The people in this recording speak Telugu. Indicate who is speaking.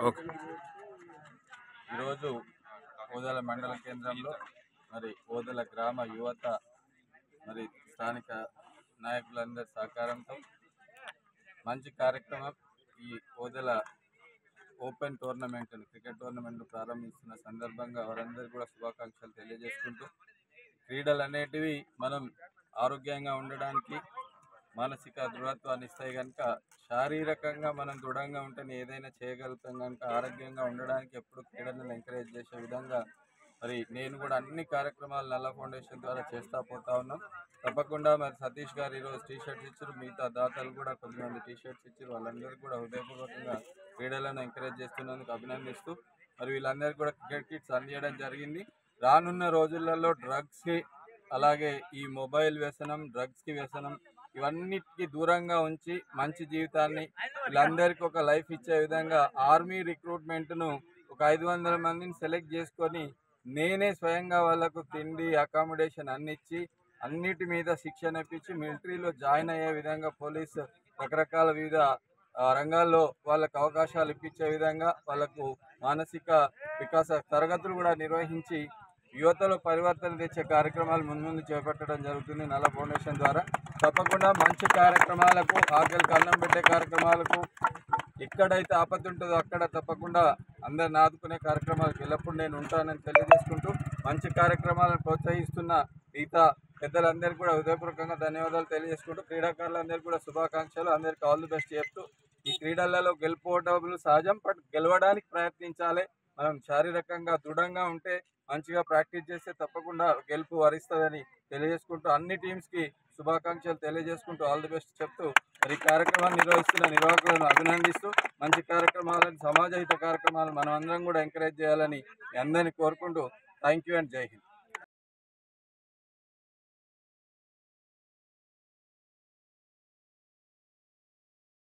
Speaker 1: ఓకే. ఈరోజు ఓదెల మండల కేంద్రంలో మరి ఓదెల గ్రామ యువత మరి స్థానిక నాయకులందరి సహకారంతో మంచి కార్యక్రమం ఈ Odela open tournament cricket tournament ప్రారంభిస్తున్న సందర్భంగా వారందరికీ కూడా శుభాకాంక్షలు తెలియజేసుకుంటూ క్రీడలు అనేటివి మనం ఆరోగ్యంగా ఉండడానికి మానసిక దృఢత్వాన్ని ఇస్తాయి కనుక శారీరకంగా మనం దృఢంగా ఉంటేనే ఏదైనా చేయగలుగుతాం కనుక ఆరోగ్యంగా ఉండడానికి ఎప్పుడు క్రీడలను ఎంకరేజ్ చేసే విధంగా మరి నేను కూడా అన్ని కార్యక్రమాలు నల్ల ఫౌండేషన్ ద్వారా చేస్తూ పోతా ఉన్నాం. తప్పకుండా మరి సతీష్ గారు ఈరోజు టీషర్ట్స్ ఇచ్చారు, మిగతా దాతలు కూడా కొద్దిమంది టీషర్ట్స్ ఇచ్చారు. వాళ్ళందరికీ కూడా హృదయపూర్వకంగా క్రీడలను ఎంకరేజ్ చేస్తున్నందుకు అభినందిస్తూ మరి వీళ్ళందరికీ కూడా క్రికెట్ కిట్స్ అందించడం జరిగింది. రానున్న రోజులలో డ్రగ్స్కి అలాగే ఈ మొబైల్ వ్యసనం డ్రగ్స్కి వ్యసనం ఇవన్నిటికీ దూరంగా ఉంచి మంచి జీవితాన్ని వీళ్ళందరికీ ఒక లైఫ్ ఇచ్చే విధంగా ఆర్మీ రిక్రూట్మెంట్ను ఒక 500 మందిని సెలెక్ట్ చేసుకొని నేనే స్వయంగా వాళ్ళకు తిండి అకామిడేషన్ అన్నిచ్చి అన్నిటి మీద శిక్షణ ఇప్పించి మిలిటరీలో జాయిన్ అయ్యే విధంగా పోలీసు రకరకాల వివిధ రంగాల్లో వాళ్ళకు అవకాశాలు ఇప్పించే విధంగా వాళ్ళకు మానసిక వికాస తరగతులు కూడా నిర్వహించి యువతలో పరివర్తన తెచ్చే కార్యక్రమాలు ముందు చేపట్టడం జరుగుతుంది నల్ల ఫౌండేషన్ ద్వారా. తప్పకుండా మంచి కార్యక్రమాలకు ఆకలికి అన్నం పెట్టే కార్యక్రమాలకు ఎక్కడైతే ఆపత్తి ఉంటుందో అక్కడ తప్పకుండా అందరిని ఆదుకునే కార్యక్రమాలకు ఎల్లప్పుడూ నేను ఉంటానని తెలియజేసుకుంటూ మంచి కార్యక్రమాలను ప్రోత్సహిస్తున్న మిగతా పెద్దలందరికీ కూడా హృదయపూర్వకంగా ధన్యవాదాలు తెలియజేసుకుంటూ క్రీడాకారులందరికీ కూడా శుభాకాంక్షలు, అందరికీ ఆల్ ది బెస్ట్ చెప్తూ ఈ క్రీడలలో గెలుపోవటాలు సహజం, బట్ గెలవడానికి ప్రయత్నించాలి. మనం శారీరకంగా దృఢంగా ఉంటే మంచిగా ప్రాక్టీస్ చేస్తే తప్పకుండా గెలుపు వరిస్తుందని తెలియజేసుకుంటూ అన్ని టీమ్స్కి శుభాకాంక్షలు తెలియజేసుకుంటూ ఆల్ ది బెస్ట్ చెప్తూ మరి కార్యక్రమాన్ని నిర్వహిస్తున్న నిర్వాహకులను అభినందిస్తూ మంచి కార్యక్రమాలను సమాజహిత కార్యక్రమాలను మనం అందరం కూడా ఎంకరేజ్ చేయాలని అందరినీ కోరుకుంటూ థ్యాంక్ యూ అండ్ జై హింద్.